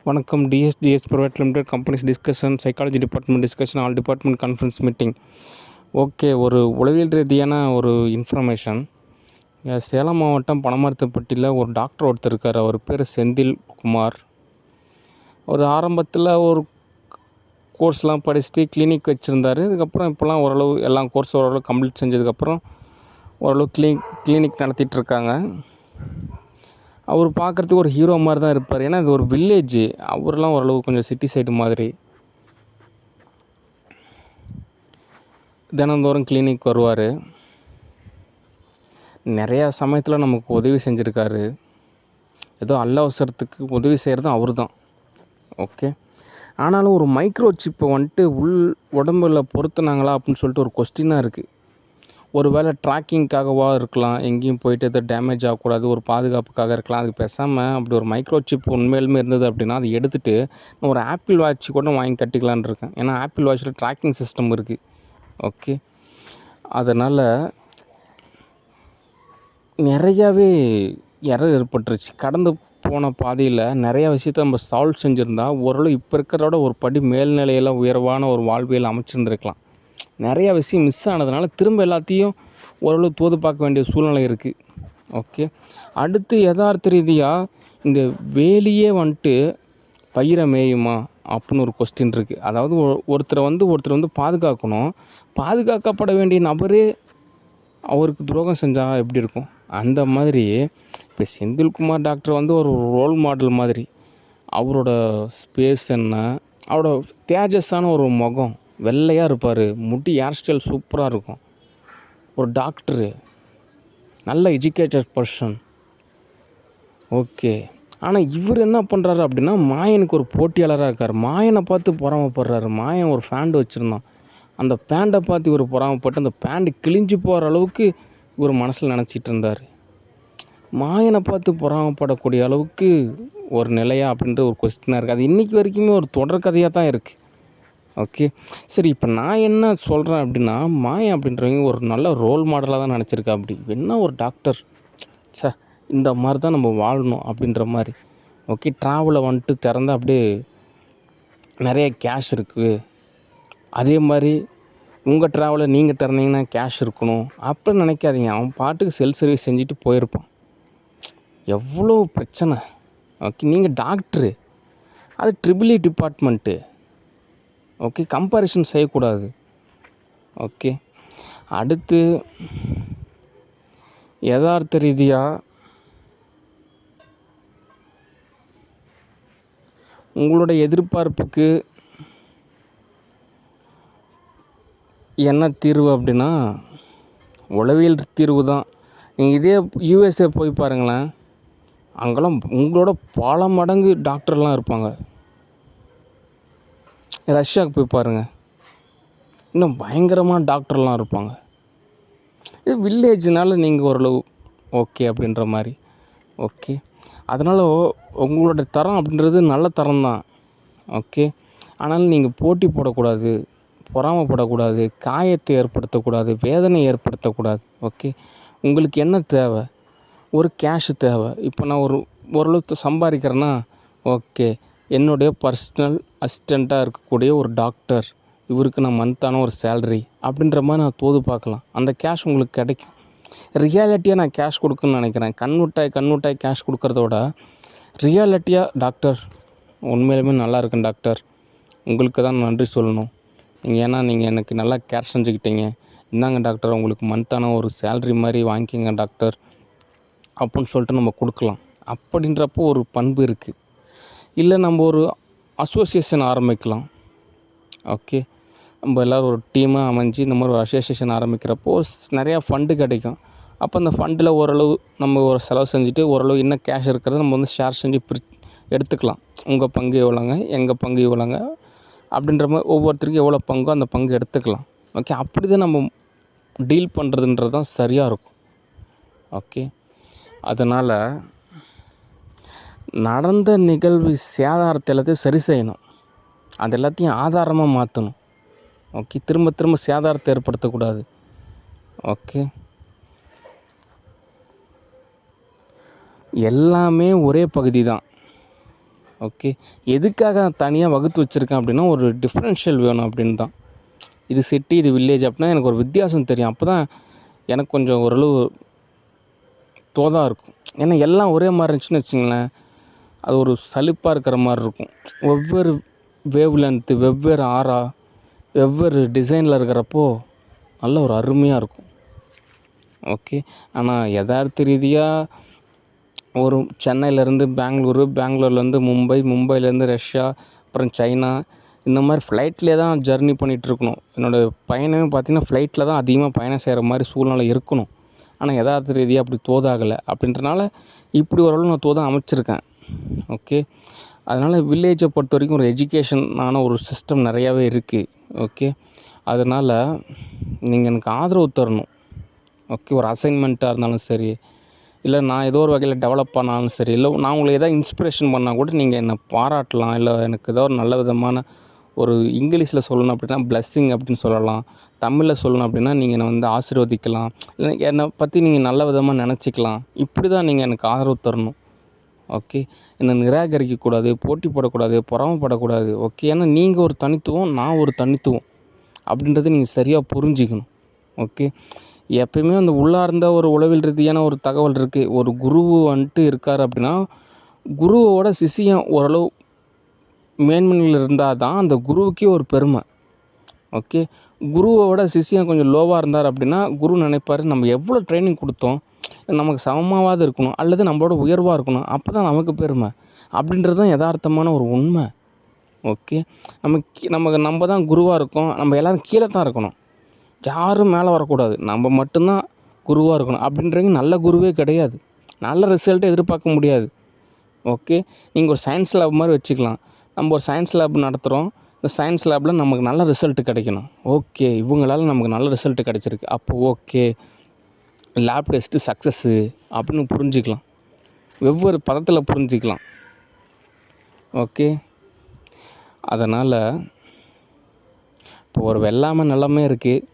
வணக்கம். TSTS private limited companies discussion, psychology department discussion, all department conference meeting. Okay, ஒரு உளவியல் ரீதியான ஒரு இன்ஃபர்மேஷன். சேலம் மாவட்டம் பனமரத்துப்பட்டியில் ஒரு டாக்டர் ஒருத்தர் இருக்கார். அவர் பேர் செந்தில் குமார். ஒரு ஆரம்பத்தில் ஒரு கோர்ஸ்லாம் படிச்சுட்டு கிளினிக் வச்சுருந்தார். இதுக்கப்புறம் இப்போலாம் ஓரளவு எல்லா கோர்ஸ் ஓரளவு கம்ப்ளீட் செஞ்சதுக்கப்புறம் ஓரளவு கிளினிக் நடத்திட்டுருக்காங்க. அவர் பார்க்குறதுக்கு ஒரு ஹீரோ மாதிரி தான் இருப்பார். ஏன்னா இது ஒரு வில்லேஜ். அவர்லாம் ஓரளவு கொஞ்சம் சிட்டி சைடு மாதிரி. தினந்தோறும் கிளினிக் வருவார். நிறையா சமயத்தில் நமக்கு உதவி செஞ்சுருக்காரு. ஏதோ அவசரத்துக்கு உதவி செய்கிறதும் அவர் தான். ஓகே, ஆனாலும் ஒரு மைக்ரோ சிப்பை உடம்புல பொருத்துனாங்களா அப்படின்னு சொல்லிட்டு ஒரு கொஸ்டினாக இருக்குது. ஒரு வேளை ட்ராக்கிங்காகவா இருக்கலாம், எங்கேயும் போயிட்டு எதாவது டேமேஜ் ஆகக்கூடாது, ஒரு பாதுகாப்புக்காக இருக்கலாம். அதுக்கு பேசாமல் அப்படி ஒரு மைக்ரோ சிப் உண்மையிலுமே இருந்தது அப்படின்னா அதை எடுத்துகிட்டு நான் ஒரு ஆப்பிள் வாட்ச் கூட வாங்கி கட்டிக்கலான்னு இருக்கேன். ஏன்னா ஆப்பிள் வாட்சில் ட்ராக்கிங் சிஸ்டம் இருக்குது. ஓகே, அதனால் நிறையாவே எரர் ஏற்பட்டுருச்சு. கடந்து போன பாதையில் நிறையா விஷயத்தை நம்ம சால்வ் செஞ்சுருந்தா ஓரளவு இப்போ இருக்கிறதோட ஒரு படி மேல்நிலையில் உயர்வான ஒரு வாழ்வியல் அமைச்சிருந்துருக்கலாம். நிறையா விஷயம் மிஸ் ஆனதுனால திரும்ப எல்லாத்தையும் ஓரளவு தோது பார்க்க வேண்டிய சூழ்நிலை இருக்குது. ஓகே, அடுத்து யதார்த்த ரீதியாக இந்த வேலியே பயிரை மேயுமா அப்படின்னு ஒரு கொஸ்டின் இருக்குது. அதாவது ஒருத்தர் பாதுகாக்கணும். பாதுகாக்கப்பட வேண்டிய நபரே அவருக்கு துரோகம் செஞ்சால் எப்படி இருக்கும்? அந்த மாதிரி இப்போ செந்தில்குமார் டாக்டர் ஒரு ரோல் மாடல் மாதிரி. அவரோட ஸ்பேஸ் என்ன, அவரோட தேஜஸான ஒரு முகம், வெள்ளையாக இருப்பார், முடி ஹேர் ஸ்டைல் சூப்பராக இருக்கும். ஒரு டாக்டரு, நல்ல எஜுகேட்டட் பர்சன். ஓகே, ஆனால் இவர் என்ன பண்ணுறாரு அப்படின்னா மாயனுக்கு ஒரு போட்டியாளராக இருக்கார். மாயனை பார்த்து பொறாமப்படுறாரு. மாயன் ஒரு பேண்ட் வச்சுருந்தான். அந்த பேண்டை பார்த்து இவர் பொறாமப்பட்டு அந்த பேண்டு கிழிஞ்சு போகிற அளவுக்கு இவர் மனசில் நினச்சிட்டு இருந்தார். மாயனை பார்த்து பொறாமப்படக்கூடிய அளவுக்கு ஒரு நிலையா அப்படின்ற ஒரு கொஸ்டினாக இருக்குது. அது இன்றைக்கி வரைக்குமே ஒரு தொடர்கதையாக தான் இருக்குது. ஓகே, சரி, இப்போ நான் என்ன சொல்கிறேன் அப்படின்னா மாயன் அப்படின்றவங்க ஒரு நல்ல ரோல் மாடலாக தான் நினச்சிருக்கா. அப்படி என்ன ஒரு டாக்டர், இந்த மாதிரி தான் நம்ம வாழணும் அப்படின்ற மாதிரி. ஓகே, ட்ராவலை திறந்தா அப்படியே நிறைய கேஷ் இருக்குது. அதே மாதிரி உங்கள் ட்ராவலை நீங்கள் திறந்தீங்கன்னா கேஷ் இருக்கணும் அப்படின்னு நினைக்காதீங்க. அவன் பாட்டுக்கு செல்ஃப் சர்வீஸ் செஞ்சுட்டு போயிருப்பான். எவ்வளோ பிரச்சனை. ஓகே, நீங்கள் டாக்டரு, அது ட்ரிபிள் டிபார்ட்மெண்ட்டு. ஓகே, கம்பேரிசன் செய்யக்கூடாது. ஓகே, அடுத்து யதார்த்த ரீதியாக உங்களோட எதிர்பார்ப்புக்கு என்ன தீர்வு அப்படின்னா உளவியல் தீர்வு தான். நீங்கள் இதே யூஎஸ்ஏ போய் பாருங்களேன், அங்கெல்லாம் உங்களோட பல மடங்கு டாக்டர்லாம் இருப்பாங்க. ரஷ்யாவுக்கு போய் பாருங்கள், இன்னும் பயங்கரமான டாக்டர்லாம் இருப்பாங்க. இது வில்லேஜ்னால நீங்கள் ஓரளவு ஓகே அப்படின்ற மாதிரி. ஓகே, அதனால் உங்களோட தரம் அப்படின்றது நல்ல தரம் தான். ஓகே, ஆனாலும் நீங்கள் போட்டி போடக்கூடாது, பொறாமப்படக்கூடாது, காயத்தை ஏற்படுத்தக்கூடாது, வேதனை ஏற்படுத்தக்கூடாது. ஓகே, உங்களுக்கு என்ன தேவை? ஒரு கேஷு தேவை. இப்போ நான் ஓரளவுக்கு சம்பாதிக்கிறேன்னா ஓகே, என்னுடைய பர்சனல் அசிஸ்டண்ட்டாக இருக்கக்கூடிய ஒரு டாக்டர், இவருக்கு நான் மந்த்தான ஒரு சேல்ரி அப்படின்ற மாதிரி நான் தோது பார்க்கலாம். அந்த கேஷ் உங்களுக்கு கிடைக்கும். ரியாலிட்டியாக நான் கேஷ் கொடுக்குன்னு நினைக்கிறேன். கண்ணுட்டாய் கேஷ் கொடுக்குறதோட ரியாலிட்டியாக டாக்டர் உண்மையிலுமே நல்லா இருக்கேன் டாக்டர், உங்களுக்கு தான் நன்றி சொல்லணும். ஏன்னா நீங்கள் எனக்கு நல்லா கேர் செஞ்சுக்கிட்டீங்க. இந்தாங்க டாக்டர், உங்களுக்கு மந்த்தான ஒரு சேல்ரி மாதிரி வாங்கிக்கிங்க டாக்டர் அப்படின்னு சொல்லிட்டு நம்ம கொடுக்கலாம். அப்படின்றப்போ ஒரு பண்பு இருக்குது. இல்லை நம்ம ஒரு அசோசியேஷன் ஆரம்பிக்கலாம். ஓகே, நம்ம எல்லோரும் ஒரு டீமாக அமைஞ்சு இந்த மாதிரி ஒரு அசோசியேஷன் ஆரம்பிக்கிறப்போ நிறையா ஃபண்டு கிடைக்கும். அப்போ அந்த ஃபண்டில் ஓரளவு நம்ம ஒரு செலவு செஞ்சுட்டு ஓரளவு என்ன கேஷ் இருக்கிறத நம்ம ஷேர் செஞ்சு எடுத்துக்கலாம். உங்கள் பங்கு எவ்வளோங்க, எங்கள் பங்கு எவ்வளோங்க அப்படின்ற மாதிரி ஒவ்வொருத்தருக்கும் எவ்வளோ பங்கோ அந்த பங்கு எடுத்துக்கலாம். ஓகே, அப்படி தான் நம்ம டீல் பண்ணுறதுன்றது தான் சரியாக இருக்கும். ஓகே, அதனால் நடந்த நிகழ்வு சேதாரத்தை எல்லாத்தையும் சரி செய்யணும். அது எல்லாத்தையும் ஆதாரமாக மாற்றணும். ஓகே, திரும்ப திரும்ப சேதாரத்தை ஏற்படுத்தக்கூடாது. ஓகே, எல்லாமே ஒரே பகுதி தான். ஓகே. எதுக்காக தனியாக வகுத்து வச்சுருக்கேன் அப்படின்னா, ஒரு டிஃப்ரென்ஷியல் வேணும் அப்படின்னு தான். இது சிட்டி, இது வில்லேஜ் அப்படின்னா எனக்கு ஒரு வித்தியாசம் தெரியும். அப்போ தான் எனக்கு கொஞ்சம் ஓரளவு தோதா இருக்கும். ஏன்னா எல்லாம் ஒரே மாதிரி இருந்துச்சுன்னு வச்சுங்களேன், அது ஒரு சலிப்பாக இருக்கிற மாதிரி இருக்கும். வெவ்வேறு வேவ் லென்த்து, வெவ்வேறு ஆரா, வெவ்வேறு டிசைனில் இருக்கிறப்போ நல்ல ஒரு அருமையாக இருக்கும். ஓகே. ஆனால் யதார்த்த ரீதியாக ஒரு சென்னையிலேருந்து பெங்களூரு, பெங்களூர்லேருந்து மும்பை, மும்பையிலேருந்து ரஷ்யா, அப்புறம் சைனா, இந்த மாதிரி ஃப்ளைட்லேயே தான் ஜர்னி பண்ணிகிட்ருக்கணும். என்னோடய பயணமே பார்த்திங்கன்னா ஃப்ளைட்டில் தான் அதிகமாக பயணம் செய்கிற மாதிரி சூழ்நிலை இருக்கணும். ஆனால் யதார்த்த ரீதியாக அப்படி தோதாகலை. அப்படின்றனால இப்படி ஓரளவு நான் தோதா அமைச்சிருக்கேன். ஓகே. அதனால் வில்லேஜை பொறுத்த வரைக்கும் ஒரு எஜுகேஷனான ஒரு சிஸ்டம் நிறையாவே இருக்குது. ஓகே. அதனால் நீங்கள் எனக்கு ஆதரவு தரணும். ஓகே. ஒரு அசைன்மெண்ட்டாக இருந்தாலும் சரி, இல்லை நான் ஏதோ ஒரு வகையில் டெவலப் பண்ணாலும் சரி, இல்லை நான் உங்களை எதாவது இன்ஸ்பிரேஷன் பண்ணால் கூட நீங்கள் என்னை பாராட்டலாம். இல்லை எனக்கு ஏதோ ஒரு நல்ல விதமான ஒரு இங்கிலீஷில் சொல்லணும் அப்படின்னா பிளஸ்ஸிங் அப்படின்னு சொல்லலாம். தமிழில் சொல்லணும் அப்படின்னா நீங்கள் என்னை வந்து ஆசீர்வதிக்கலாம். இல்லை என்னை பற்றி நீங்கள் நல்ல விதமாக நினச்சிக்கலாம். இப்படி தான் நீங்கள் எனக்கு ஆதரவு தரணும். ஓகே. என்னை நிராகரிக்கக்கூடாது, போட்டி போடக்கூடாது, பொறாமைப்படக்கூடாது. ஓகே. ஏன்னா நீங்கள் ஒரு தனித்துவம், நான் ஒரு தனித்துவம் அப்படின்றத நீங்கள் சரியாக புரிஞ்சிக்கணும். ஓகே. எப்பயுமே அந்த உள்ளார்ந்த ஒரு உளவியல் ரீதியான ஒரு தகவல் இருக்குது. ஒரு குரு வந்துட்டு இருக்கார் அப்படின்னா, குருவோட சிஷ்யன் ஓரளவு மேன்மையில் இருந்தால் தான் அந்த குருவுக்கே ஒரு பெருமை. ஓகே. குருவோட சிஷ்யன் கொஞ்சம் லோவாக இருந்தார் அப்படின்னா, குரு நினைப்பார் நம்ம எவ்வளோ ட்ரைனிங் கொடுத்தோம், நமக்கு சமமாவது இருக்கணும், அல்லது நம்மளோட உயர்வாக இருக்கணும், அப்போ தான் நமக்கு பெருமை அப்படின்றது தான் யதார்த்தமான ஒரு உண்மை. ஓகே. நம்ம தான் குருவாக இருக்கோம், நம்ம எல்லோரும் கீழே தான் இருக்கணும், யாரும் மேலே வரக்கூடாது, நம்ம மட்டும்தான் குருவாக இருக்கணும். அப்படின்றவங்க நல்ல குருவே கிடையாது, நல்ல ரிசல்ட்டை எதிர்பார்க்க முடியாது. ஓகே. நீங்கள் ஒரு சயின்ஸ் லேப் மாதிரி வச்சுக்கலாம். நம்ம ஒரு சயின்ஸ் லேப் நடத்துகிறோம், இந்த சயின்ஸ் லேபில் நமக்கு நல்ல ரிசல்ட்டு கிடைக்கணும். ஓகே. இவங்களால் நமக்கு நல்ல ரிசல்ட்டு கிடச்சிருக்கு, அப்போ ஓகே லேப் டெஸ்ட்டு சக்ஸஸ்ஸு அப்படின்னு புரிஞ்சிக்கலாம். வெவ்வேறு பதத்தில் புரிஞ்சிக்கலாம். ஓகே. அதனால் இப்போ ஒரு வெள்ளாமை நிலமே இருக்குது,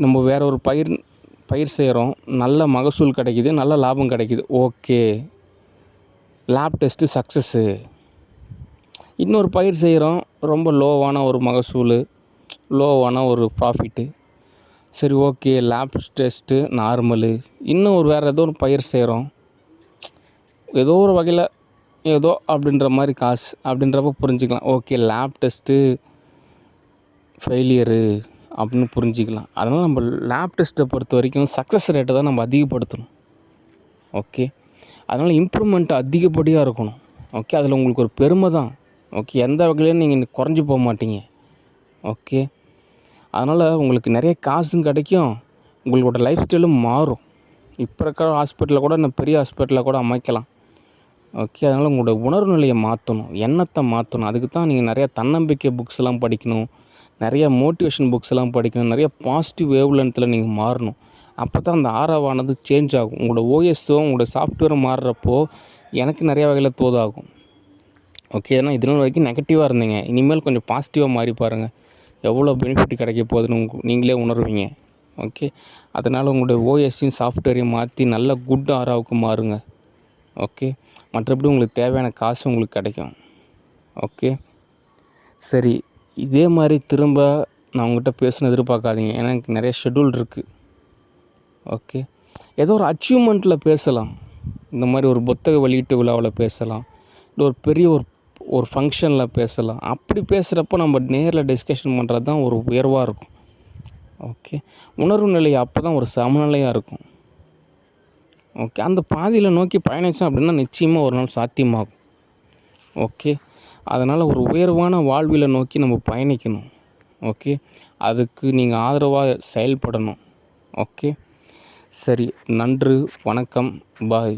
நம்ம வேறு ஒரு பயிர் செய்கிறோம், நல்ல மகசூல் கிடைக்கிது, நல்ல லாபம் கிடைக்கிது. Okay, lab test success. இன்னொரு பயிர் செய்கிறோம், ரொம்ப லோவான ஒரு மகசூல், லோவான ஒரு ப்ராஃபிட்டு. சரி, ஓகே, லேப் டெஸ்ட்டு நார்மலு. இன்னும் வேறு ஏதோ ஒரு பயிர் செய்கிறோம், ஏதோ ஒரு வகையில் ஏதோ அப்படின்ற மாதிரி காசு அப்படின்றப்ப புரிஞ்சுக்கலாம். ஓகே, லேப் டெஸ்ட்டு ஃபெயிலியரு அப்படின்னு புரிஞ்சிக்கலாம். அதனால் நம்ம லேப் டெஸ்ட்டை பொறுத்த வரைக்கும் சக்ஸஸ் ரேட்டை தான் நம்ம அதிகப்படுத்தணும். ஓகே. அதனால் இம்ப்ரூவ்மெண்ட் அதிகப்படியாக இருக்கணும். ஓகே. அதில் உங்களுக்கு ஒரு பெருமை தான். ஓகே. எந்த வகையிலையும் நீங்கள் குறைஞ்சி போக மாட்டீங்க. ஓகே. அதனால் உங்களுக்கு நிறைய காசும் கிடைக்கும், உங்களோட லைஃப் ஸ்டைலும் மாறும். இப்போ இருக்கிற ஹாஸ்பிட்டலில் கூட இன்னும் பெரிய ஹாஸ்பிட்டலில் கூட அமைக்கலாம். ஓகே. அதனால் உங்களோட உணர்வு நிலையை மாற்றணும், எண்ணத்தை மாற்றணும். அதுக்கு தான் நீங்கள் நிறையா தன்னம்பிக்கை புக்ஸ்லாம் படிக்கணும், நிறைய மோட்டிவேஷன் புக்ஸ்லாம் படிக்கணும், நிறைய பாசிட்டிவ் வேவ் லென்த்தில் நீங்கள் மாறணும். அப்போ தான் அந்த ஆறாவானது சேஞ்ச் ஆகும். உங்களோட ஓஎஸ்ஸும் உங்களோட சாஃப்ட்வேரும் மாறுறப்போ எனக்கு நிறையா வகையில் தோதாகும். ஓகே. ஏன்னா இதனால் வரைக்கும் நெகட்டிவாக இருந்தீங்க, இனிமேல் கொஞ்சம் பாசிட்டிவாக மாறி பாருங்கள், எவ்வளோ பெனிஃபிட் கிடைக்க போகுதுன்னு நீங்களே உணர்வீங்க. ஓகே. அதனால் உங்களுடைய ஓஎஸ்ஸையும் சாஃப்ட்வேரையும் மாற்றி நல்ல குட் ஆராவுக்கு மாறுங்க. ஓகே. மற்றபடி உங்களுக்கு தேவையான காசு உங்களுக்கு கிடைக்கும். ஓகே. சரி, இதே மாதிரி திரும்ப நான் உங்கள்கிட்ட பேசணும்னு எதிர்பார்க்காதீங்க, ஏன்னா எனக்கு நிறைய ஷெட்யூல் இருக்குது. ஓகே. ஏதோ ஒரு அச்சீவ்மெண்ட்டில் பேசலாம், இந்த மாதிரி ஒரு புத்தக வெளியீட்டு விழாவில் பேசலாம், இல்லை ஒரு பெரிய ஒரு ஃபங்க்ஷனில் பேசலாம். அப்படி பேசுகிறப்போ நம்ம நேரில் டிஸ்கஷன் பண்ணுறது தான் ஒரு உயர்வாக இருக்கும். ஓகே. உணர்வு நிலை அப்போ தான் ஒரு சமநிலையாக இருக்கும். ஓகே. அந்த பாதையில் நோக்கி பயணித்தோம் அப்படின்னா நிச்சயமாக ஒரு நாள் சாத்தியமாகும். ஓகே. அதனால் ஒரு உயர்வான வாழ்வியலை நோக்கி நம்ம பயணிக்கணும். ஓகே. அதுக்கு நீங்கள் ஆதரவாக செயல்படணும். ஓகே. சரி, நன்றி, வணக்கம், பாய்.